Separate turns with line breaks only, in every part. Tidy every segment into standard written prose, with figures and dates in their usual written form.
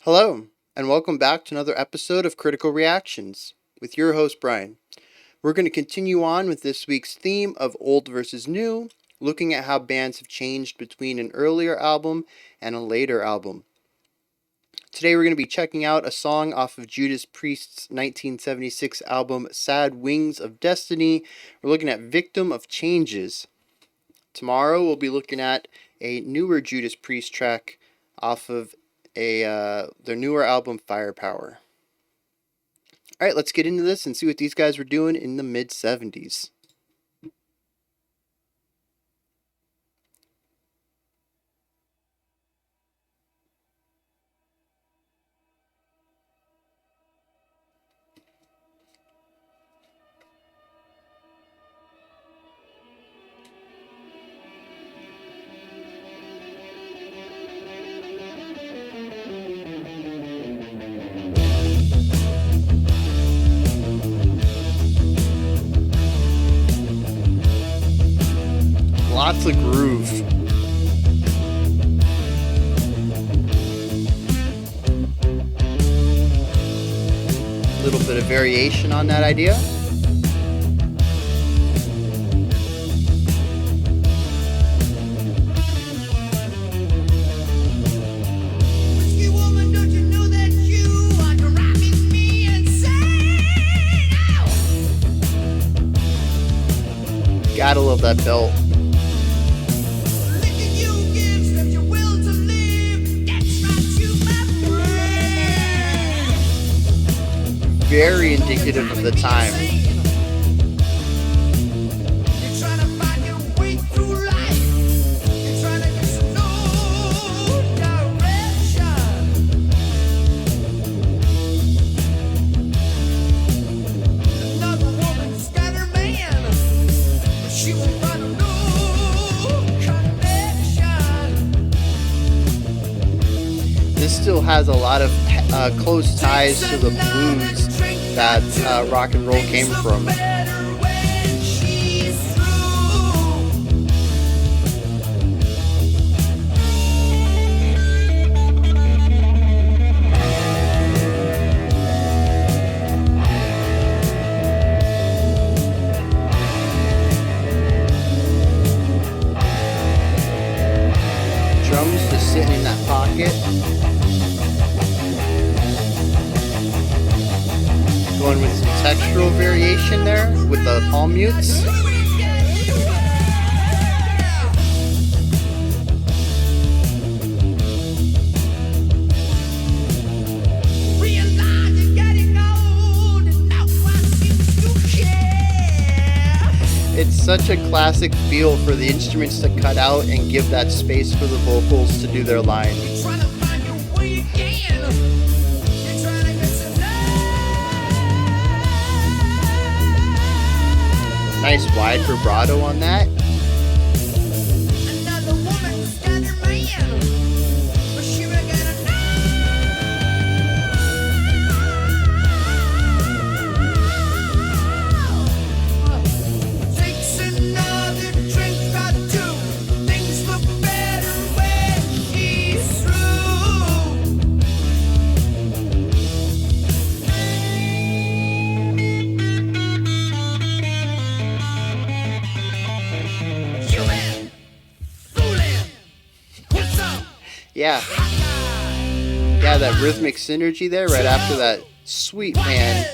Hello, and welcome back to another episode of Critical Reactions with your host, Bryan. We're going to continue on with this week's theme of old versus new, looking at how bands have changed between an earlier album and a later album. Today we're going to be checking out a song off of Judas Priest's 1976 album, Sad Wings of Destiny. We're looking at Victim of Changes. Tomorrow we'll be looking at a newer Judas Priest track off of their newer album, Firepower. Alright, let's get into this and see what these guys were doing in the mid-70s. Lots of groove. A little bit of variation on that idea. Gotta love that belt. Very indicative of the time. This still has a lot of close ties to the blues that rock and roll came from. Drums just sitting in that pocket. Going with some textural variation there with the palm mutes. It's such a classic feel for the instruments to cut out and give that space for the vocals to do their line. Nice wide vibrato on that. Yeah, that rhythmic synergy there right after that sweet man.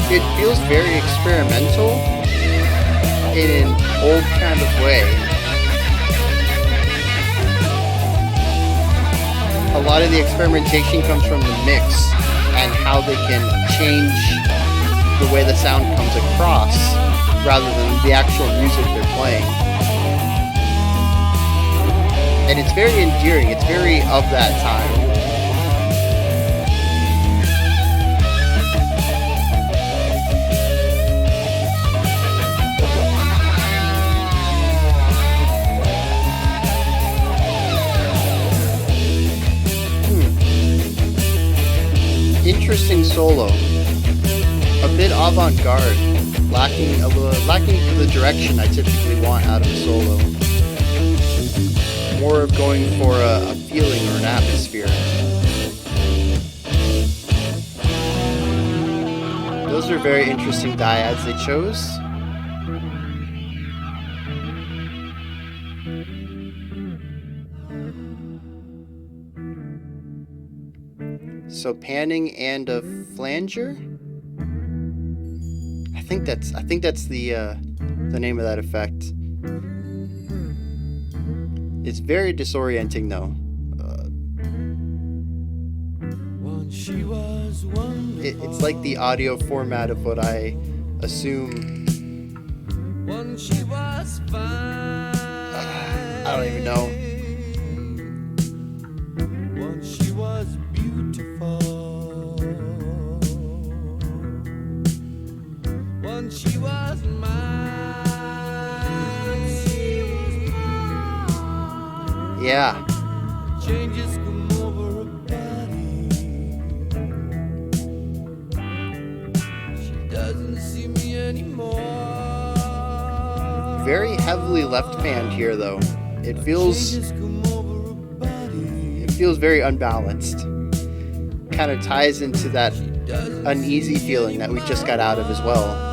It feels very experimental in an old kind of way. A lot of the experimentation comes from the mix and how they can change the way the sound comes across rather than the actual music they're playing. And it's very endearing, it's very of that time. solo. A bit avant-garde, lacking the direction I typically want out of a solo. More of going for a feeling or an atmosphere. Those are very interesting dyads they chose. So panning and a flanger. I think that's the name of that effect. It's very disorienting though. It's like the audio format of what I assume. I don't even know.
She was beautiful. When she was mine.
Yeah.
Changes come over her body. She doesn't see me anymore.
Very heavily left panned here though. It feels very unbalanced. Kind of ties into that uneasy feeling that we just got out of as well.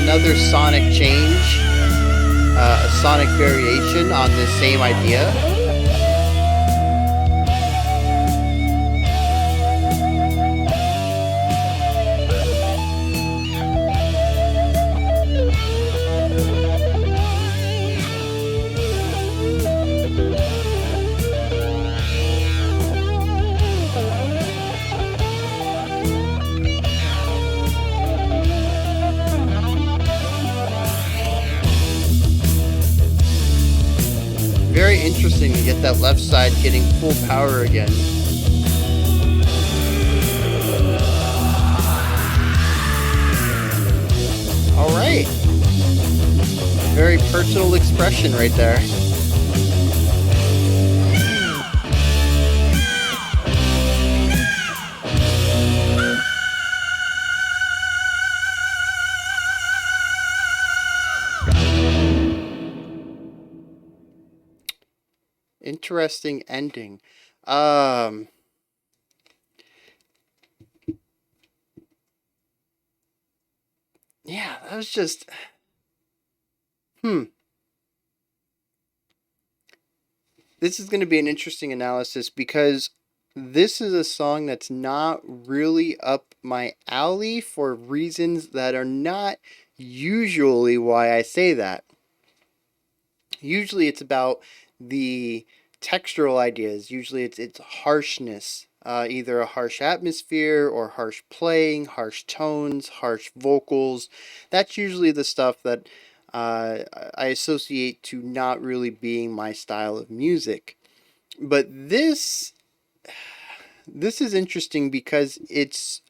Another sonic change, a sonic variation on this same idea. Very interesting to get that left side getting full power again. All right. Very personal expression right there. Interesting ending. Yeah, that was just This is going to be an interesting analysis because this is a song that's not really up my alley for reasons that are not usually why I say that. Usually it's about the textural ideas. Usually it's harshness, either a harsh atmosphere or harsh playing, harsh tones, harsh vocals. That's usually the stuff that I associate to not really being my style of music. But this is interesting because it's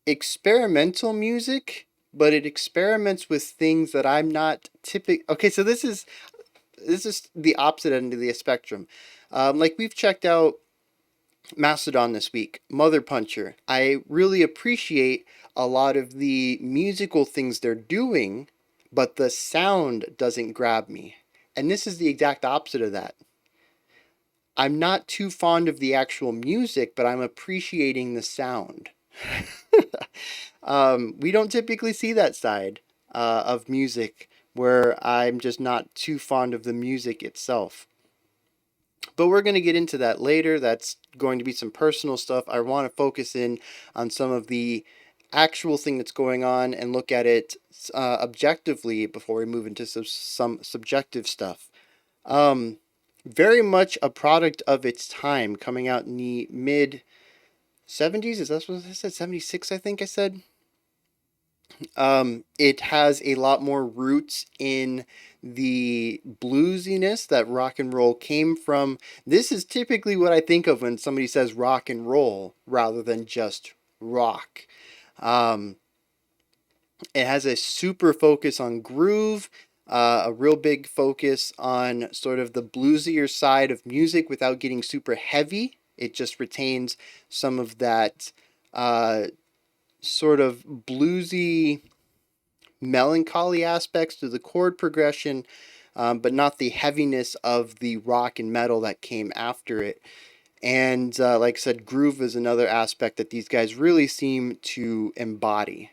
experimental music, but it experiments with things that I'm not typical. Okay, so this is the opposite end of the spectrum. Like we've checked out Mastodon this week, Mother Puncher. I really appreciate a lot of the musical things they're doing, but the sound doesn't grab me. And this is the exact opposite of that. I'm not too fond of the actual music, but I'm appreciating the sound. We don't typically see that side of music where I'm just not too fond of the music itself. But we're going to get into that later. That's going to be some personal stuff. I want to focus in on some of the actual thing that's going on and look at it objectively before we move into some subjective stuff. Um, Very much a product of its time, coming out in the mid 70s. Is that what I said? 76, I think I said. It has a lot more roots in the bluesiness that rock and roll came from. This is typically what I think of when somebody says rock and roll rather than just rock. Um, it has a super focus on groove, a real big focus on sort of the bluesier side of music without getting super heavy. It just retains some of that uh, sort of bluesy melancholy aspects to the chord progression, but not the heaviness of the rock and metal that came after it. And like I said, groove is another aspect that these guys really seem to embody.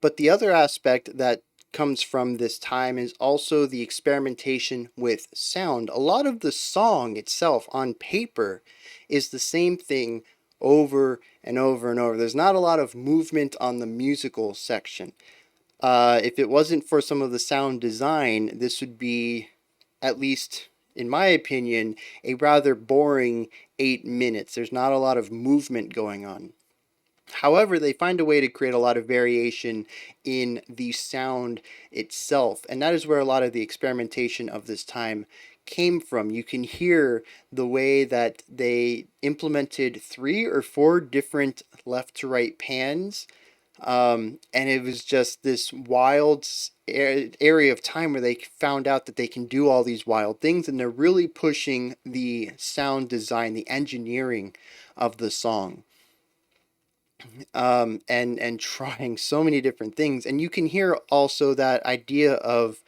But the other aspect that comes from this time is also the experimentation with sound. A lot of the song itself on paper is the same thing over and over and over. There's not a lot of movement on the musical section. If it wasn't for some of the sound design, this would be, at least in my opinion, a rather boring 8 minutes. There's not a lot of movement going on. However, they find a way to create a lot of variation in the sound itself, and that is where a lot of the experimentation of this time came from. You can hear the way that they implemented 3 or 4 different left to right pans, and it was just this wild area of time where they found out that they can do all these wild things, and they're really pushing the sound design, the engineering of the song, and trying so many different things. And you can hear also that idea of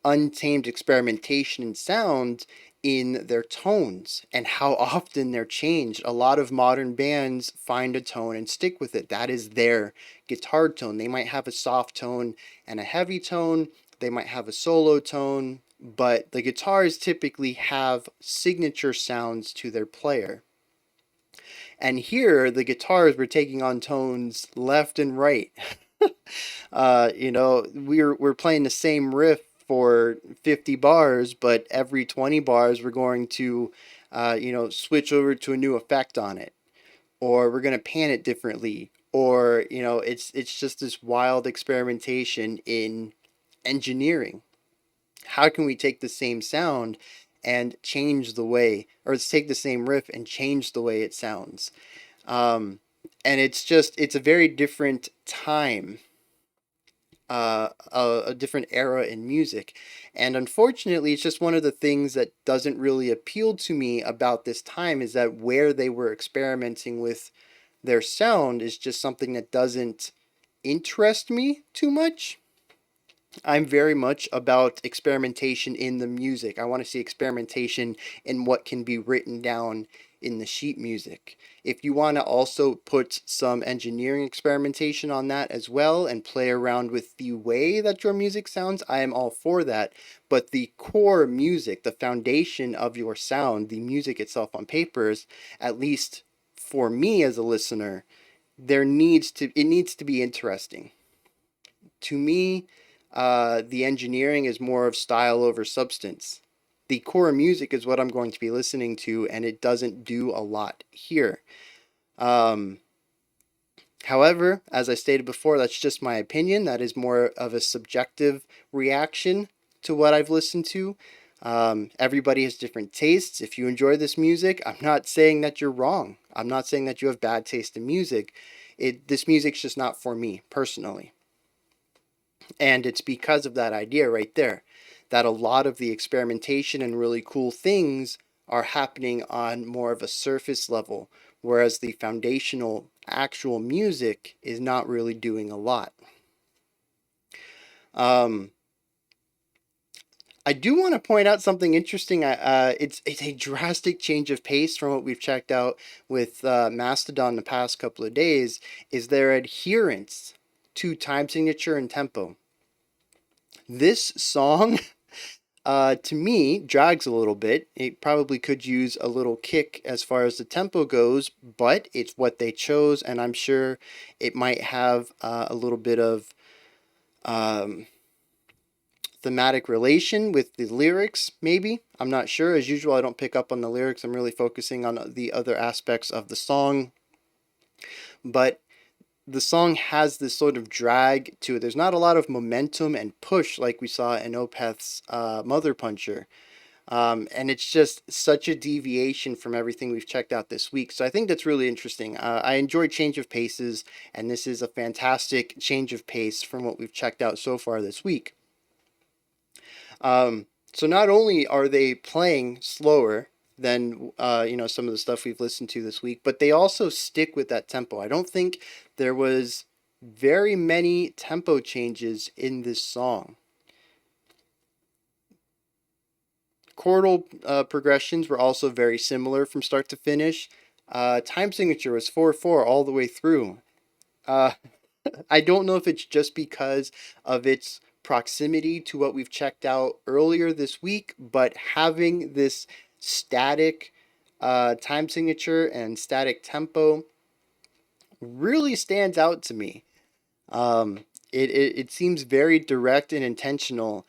untamed experimentation in sound in their tones and how often they're changed. A lot of modern bands find a tone and stick with it. That is their guitar tone. They might have a soft tone and a heavy tone. They might have a solo tone, but the guitars typically have signature sounds to their player. And here, the guitars were taking on tones left and right. We're playing the same riff for 50 bars, but every 20 bars we're going to, switch over to a new effect on it, or we're going to pan it differently, or it's just this wild experimentation in engineering. How can we take the same sound and change the way, or let's take the same riff and change the way it sounds? Um, and it's a very different time, a different era in music. And unfortunately, it's just one of the things that doesn't really appeal to me about this time is that where they were experimenting with their sound is just something that doesn't interest me too much. I'm very much about experimentation in the music. I want to see experimentation in what can be written down in the sheet music. If you want to also put some engineering experimentation on that as well and play around with the way that your music sounds, I am all for that. But the core music, the foundation of your sound, the music itself on papers, at least for me as a listener, it needs to be interesting. To me, the engineering is more of style over substance. The core music is what I'm going to be listening to, and it doesn't do a lot here. Um, However, as I stated before, that's just my opinion. That is more of a subjective reaction to what I've listened to. Everybody has different tastes. If you enjoy this music, I'm not saying that you're wrong. I'm not saying that you have bad taste in music. This music's just not for me personally. And it's because of that idea right there that a lot of the experimentation and really cool things are happening on more of a surface level, whereas the foundational actual music is not really doing a lot. Um, I do want to point out something interesting. It's a drastic change of pace from what we've checked out with Mastodon the past couple of days. Is their adherence to time signature and tempo? This song to me, drags a little bit. It probably could use a little kick as far as the tempo goes, but it's what they chose, and I'm sure it might have a little bit of um, thematic relation with the lyrics, maybe. I'm not sure. As usual, I don't pick up on the lyrics. I'm really focusing on the other aspects of the song. But the song has this sort of drag to it. There's not a lot of momentum and push like we saw in Opeth's Mother Puncher. And it's just such a deviation from everything we've checked out this week. So I think that's really interesting. I enjoy change of paces, and this is a fantastic change of pace from what we've checked out so far this week. So not only are they playing slower than some of the stuff we've listened to this week, but they also stick with that tempo. I don't think there was very many tempo changes in this song. Chordal progressions were also very similar from start to finish. Time signature was 4/4 all the way through. Uh, I don't know if it's just because of its proximity to what we've checked out earlier this week, but having this static time signature and static tempo really stands out to me. It seems very direct and intentional.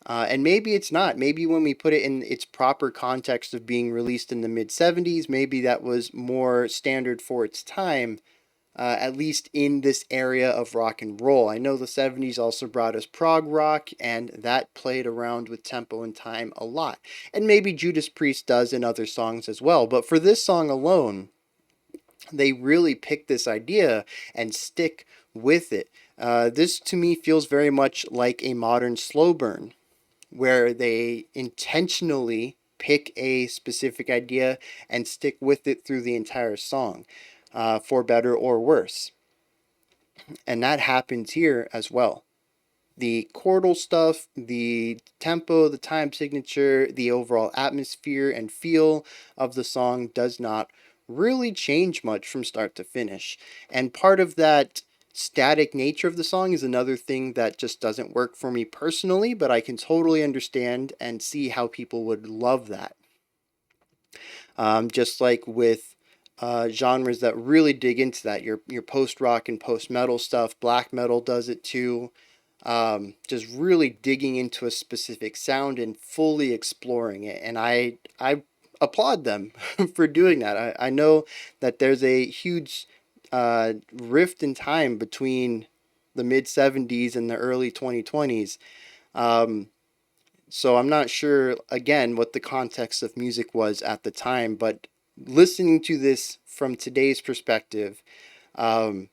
And maybe it's not. Maybe when we put it in its proper context of being released in the mid 70s, maybe that was more standard for its time, at least in this area of rock and roll. I know the 70s also brought us prog rock, and that played around with tempo and time a lot. And maybe Judas Priest does in other songs as well. But for this song alone, they really pick this idea and stick with it. This to me feels very much like a modern slow burn, where they intentionally pick a specific idea and stick with it through the entire song, for better or worse. And that happens here as well. The chordal stuff, the tempo, the time signature, the overall atmosphere and feel of the song does not really change much from start to finish. And part of that static nature of the song is another thing that just doesn't work for me personally, but I can totally understand and see how people would love that. Just like with genres that really dig into that, your post rock and post metal stuff, black metal does it too. Just really digging into a specific sound and fully exploring it. And I applaud them for doing that. I know that there's a huge rift in time between the mid 70s and the early 2020s. Um, so I'm not sure, again, what the context of music was at the time, but listening to this from today's perspective, um,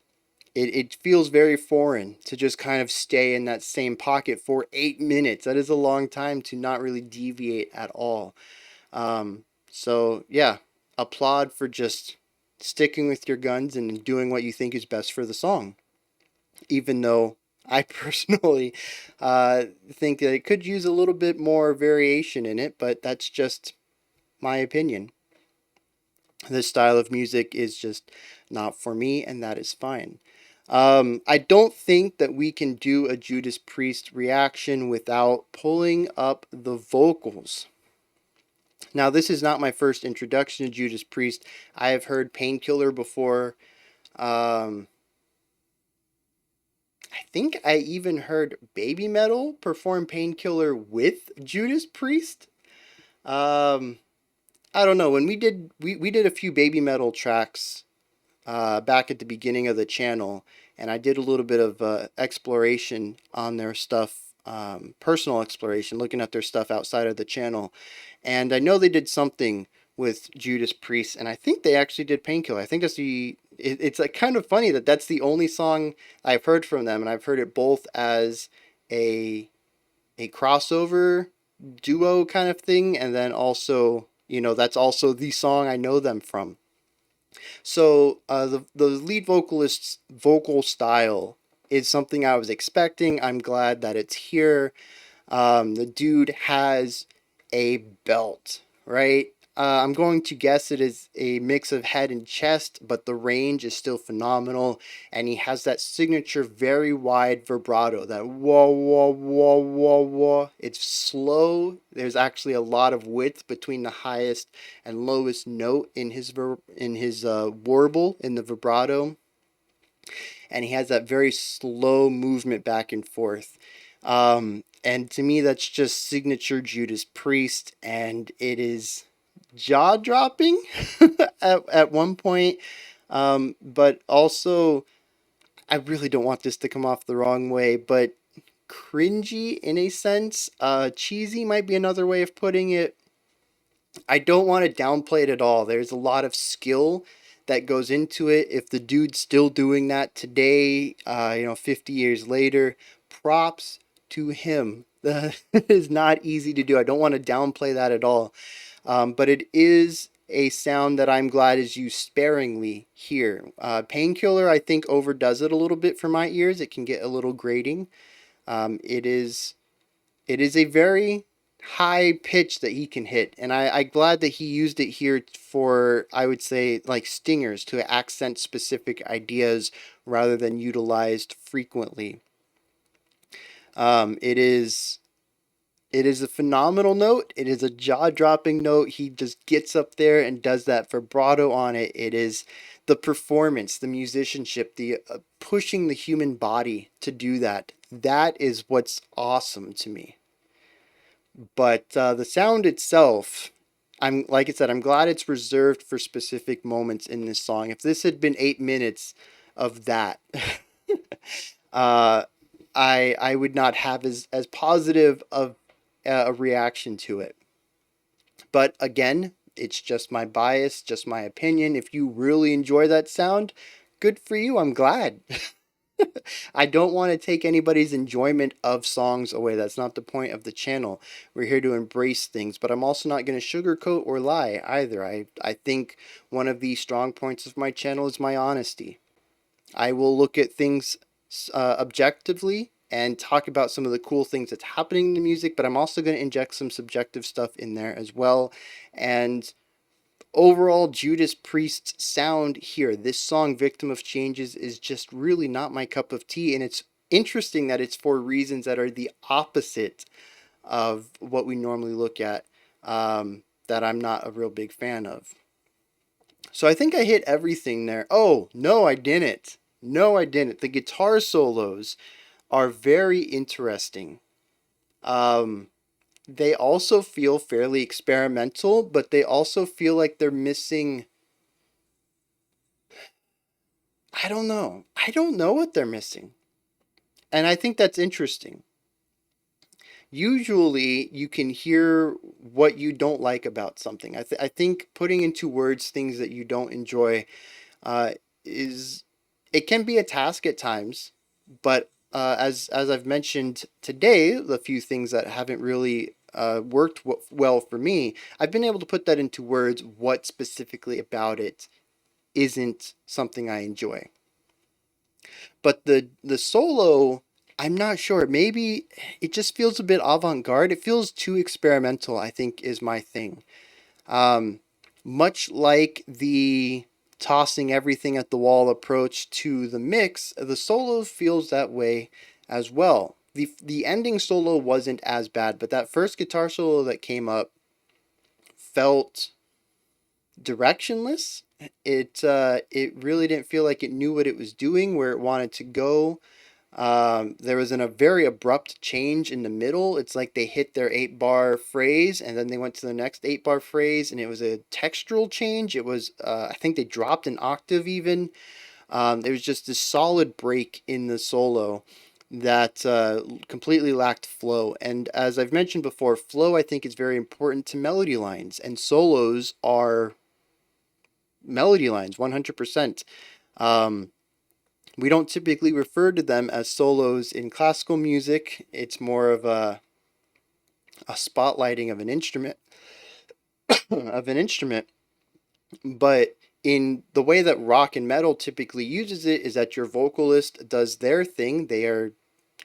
it feels very foreign to just kind of stay in that same pocket for 8 minutes. That is a long time to not really deviate at all. So, yeah, applaud for just sticking with your guns and doing what you think is best for the song. Even though I personally think that it could use a little bit more variation in it, but that's just my opinion. This style of music is just not for me, and that is fine. I don't think that we can do a Judas Priest reaction without pulling up the vocals. Now, this is not my first introduction to Judas Priest. I have heard Painkiller before. Um, I think I even heard Baby Metal perform Painkiller with Judas Priest. Um, I don't know. When we did a few Baby Metal tracks back at the beginning of the channel, and I did a little bit of exploration on their stuff, personal exploration, looking at their stuff outside of the channel. And I know they did something with Judas Priest, and I think they actually did Painkiller. I think that's it's like kind of funny that that's the only song I've heard from them, and I've heard it both as a a crossover duo kind of thing, and then also, that's also the song I know them from. So the lead vocalist's vocal style is something I was expecting. I'm glad that it's here. The dude has a belt, right? I'm going to guess it is a mix of head and chest, but the range is still phenomenal. And he has that signature very wide vibrato, that wah, wah, wah, wah, wah. It's slow. There's actually a lot of width between the highest and lowest note in his warble, in the vibrato. And he has that very slow movement back and forth. And to me, that's just signature Judas Priest, and it is jaw dropping at one point. But also, I really don't want this to come off the wrong way, but cringy in a sense. Cheesy might be another way of putting it. I don't want to downplay it at all. There's a lot of skill that goes into it. If the dude's still doing that today, 50 years later, props to him. That is not easy to do. I don't want to downplay that at all. But it is a sound that I'm glad is used sparingly here. Painkiller, I think, overdoes it a little bit for my ears. It can get a little grating. It is a very high pitch that he can hit, and I'm glad that he used it here for, I would say, like stingers to accent specific ideas rather than utilized frequently. It is a phenomenal note. It is a jaw-dropping note. He just gets up there and does that vibrato on it. It is the performance, the musicianship, the pushing the human body to do that. That is what's awesome to me. But the sound itself, I'm like I said, I'm glad it's reserved for specific moments in this song. If this had been 8 minutes of that, uh, I would not have as positive of a reaction to it. But again, it's just my bias, just my opinion. If you really enjoy that sound, good for you. I'm glad. I don't want to take anybody's enjoyment of songs away. That's not the point of the channel. We're here to embrace things, but I'm also not going to sugarcoat or lie either. I think one of the strong points of my channel is my honesty. I will look at things objectively and talk about some of the cool things that's happening in the music, but I'm also going to inject some subjective stuff in there as well. And overall, Judas Priest's sound here, this song, Victim of Changes, is just really not my cup of tea. And it's interesting that it's for reasons that are the opposite of what we normally look at, that I'm not a real big fan of. So I think I hit everything there. Oh, no, I didn't. No, I didn't. The guitar solos are very interesting. Um, they also feel fairly experimental, but they also feel like they're missing. I don't know. I don't know what they're missing. And I think that's interesting. Usually, you can hear what you don't like about something. I think putting into words things that you don't enjoy uh, is it can be a task at times, but as I've mentioned today, the few things that haven't really worked well for me, I've been able to put that into words. What specifically about it isn't something I enjoy. But the solo, I'm not sure. Maybe it just feels a bit avant-garde. It feels too experimental, I think, is my thing. Um, Much like the tossing everything at the wall approach to the mix, the solo feels that way as well. The ending solo wasn't as bad, but that first guitar solo that came up felt directionless. It really didn't feel like it knew what it was doing, where it wanted to go. There was a very abrupt change in the middle. It's like they hit their 8 bar phrase and then they went to the next 8 bar phrase, and it was a textural change. It was, I think they dropped an octave even. There was just this solid break in the solo that completely lacked flow. And as I've mentioned before, flow I think is very important to melody lines, and solos are melody lines 100%. Um, we don't typically refer to them as solos in classical music. It's more of a spotlighting of an instrument, of an instrument. But in the way that rock and metal typically uses it is that your vocalist does their thing. They are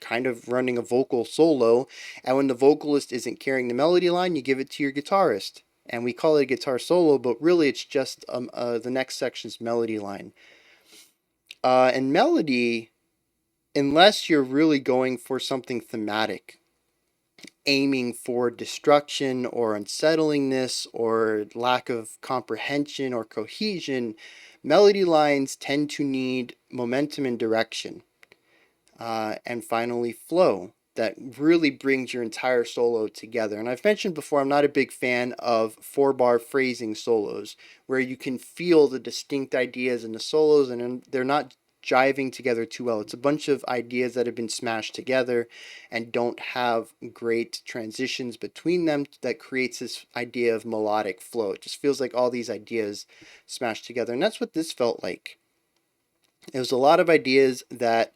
kind of running a vocal solo, and when the vocalist isn't carrying the melody line, you give it to your guitarist. and we call it a guitar solo, but really it's just the next section's melody line. And melody, unless you're really going for something thematic, aiming for destruction or unsettlingness or lack of comprehension or cohesion, melody lines tend to need momentum and direction. And finally, flow that really brings your entire solo together. And I've mentioned before, I'm not a big fan of 4-bar phrasing solos where you can feel the distinct ideas in the solos and they're not jiving together too well. It's a bunch of ideas that have been smashed together and don't have great transitions between them that creates this idea of melodic flow. It just feels like all these ideas smashed together. And that's what this felt like. It was a lot of ideas that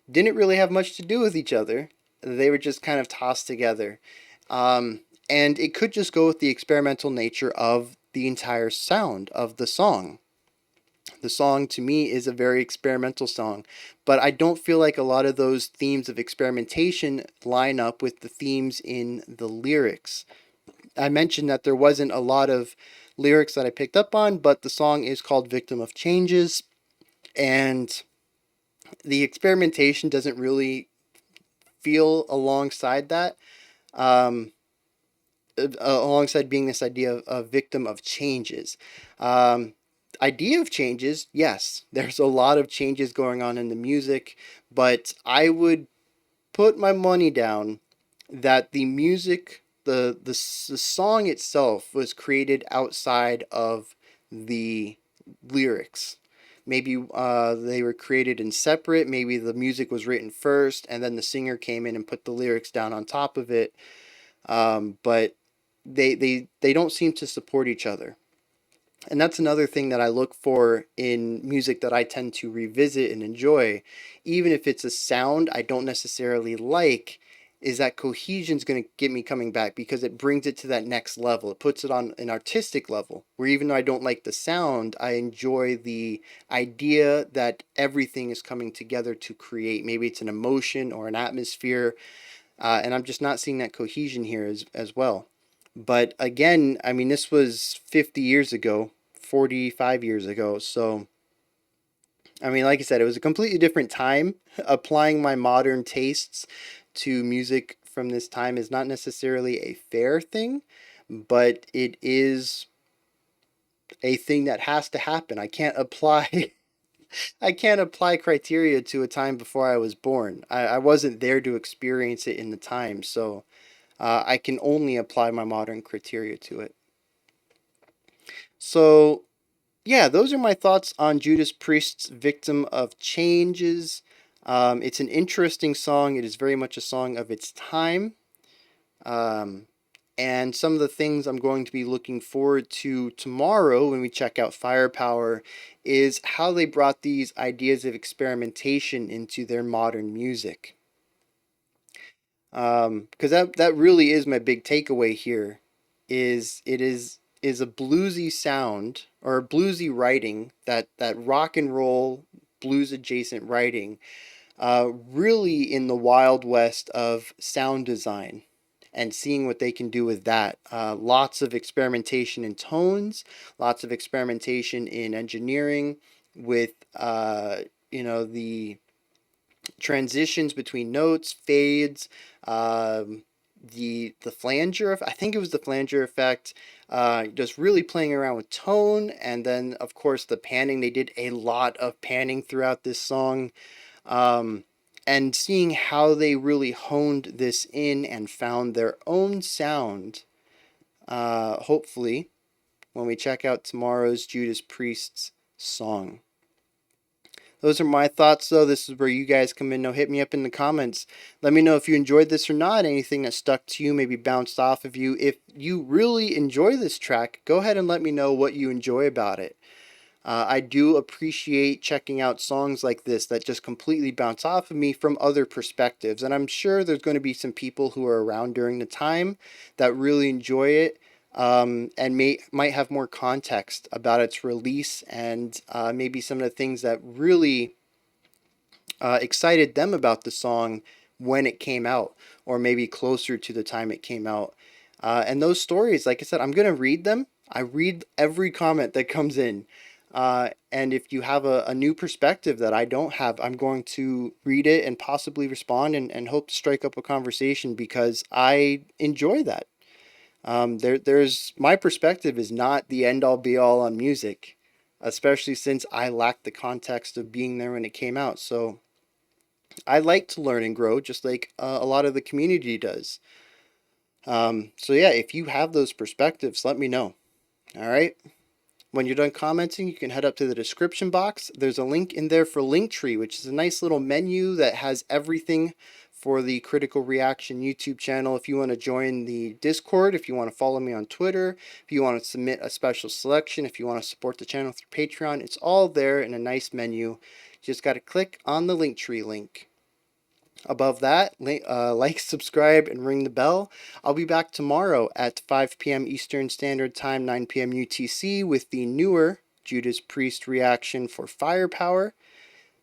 didn't really have much to do with each other. They were just kind of tossed together. And it could just go with the experimental nature of the entire sound of the song. The song to me is a very experimental song, but I don't feel like a lot of those themes of experimentation line up with the themes in the lyrics. I mentioned that there wasn't a lot of lyrics that I picked up on, but the song is called Victim of Changes, and the experimentation doesn't really feel alongside that, um, alongside being this idea of a victim of changes. Um, Idea of changes, yes, there's a lot of changes going on in the music, but I would put my money down that the music, the song itself, was created outside of the lyrics. Maybe they were created in separate. Maybe the music was written first, and then the singer came in and put the lyrics down on top of it. But they don't seem to support each other. And that's another thing that I look for in music that I tend to revisit and enjoy, even if it's a sound I don't necessarily like, is that cohesion's going to get me coming back because it brings it to that next level. It puts it on an artistic level where even though I don't like the sound, I enjoy the idea that everything is coming together to create. Maybe it's an emotion or an atmosphere, and I'm just not seeing that cohesion here as well. But again, I mean, this was 50 years ago, 45 years ago. So, I mean, like I said, it was a completely different time. Applying my modern tastes to music from this time is not necessarily a fair thing, but it is a thing that has to happen. I can't apply I can't apply criteria to a time before I was born. I wasn't there to experience it in the time, so I can only apply my modern criteria to it. So, yeah, those are my thoughts on Judas Priest's Victim of Changes. It's an interesting song. It is very much a song of its time. Um, and some of the things I'm going to be looking forward to tomorrow when we check out Firepower is how they brought these ideas of experimentation into their modern music. Because that really is my big takeaway here, is it is a bluesy sound or bluesy writing, that rock and roll blues adjacent writing, really in the wild west of sound design and seeing what they can do with that. Lots of experimentation in tones, lots of experimentation in engineering with the transitions between notes, fades, the flanger. I think it was the flanger effect. Just really playing around with tone, and then of course the panning. They did a lot of panning throughout this song, um, and seeing how they really honed this in and found their own sound. Hopefully, when we check out tomorrow's Judas Priest's song. Those are my thoughts, though. This is where you guys come in. Now, hit me up in the comments. Let me know if you enjoyed this or not. Anything that stuck to you, maybe bounced off of you. If you really enjoy this track, go ahead and let me know what you enjoy about it. I do appreciate checking out songs like this that just completely bounce off of me from other perspectives. And I'm sure there's going to be some people who are around during the time that really enjoy it, and might have more context about its release and maybe some of the things that really excited them about the song when it came out, or maybe closer to the time it came out. And those stories, like I said, I'm going to read them. I read every comment that comes in. And if you have a new perspective that I don't have, I'm going to read it and possibly respond and hope to strike up a conversation because I enjoy that. There's my perspective is not the end all be all on music, especially since I lacked the context of being there when it came out. So I like to learn and grow just like a lot of the community does. So yeah, if you have those perspectives, let me know. All right. When you're done commenting, you can head up to the description box. There's a link in there for Linktree, which is a nice little menu that has everything for the Critical Reaction YouTube channel. If you want to join the Discord, if you want to follow me on Twitter, if you want to submit a special selection, if you want to support the channel through Patreon, it's all there in a nice menu. You just got to click on the Linktree link. Above that, like, subscribe, and ring the bell. I'll be back tomorrow at 5 p.m. Eastern Standard Time, 9 p.m. UTC with the newer Judas Priest reaction for Firepower.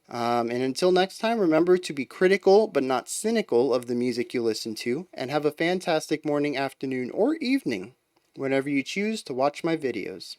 And until next time, remember to be critical but not cynical of the music you listen to, and have a fantastic morning, afternoon, or evening whenever you choose to watch my videos.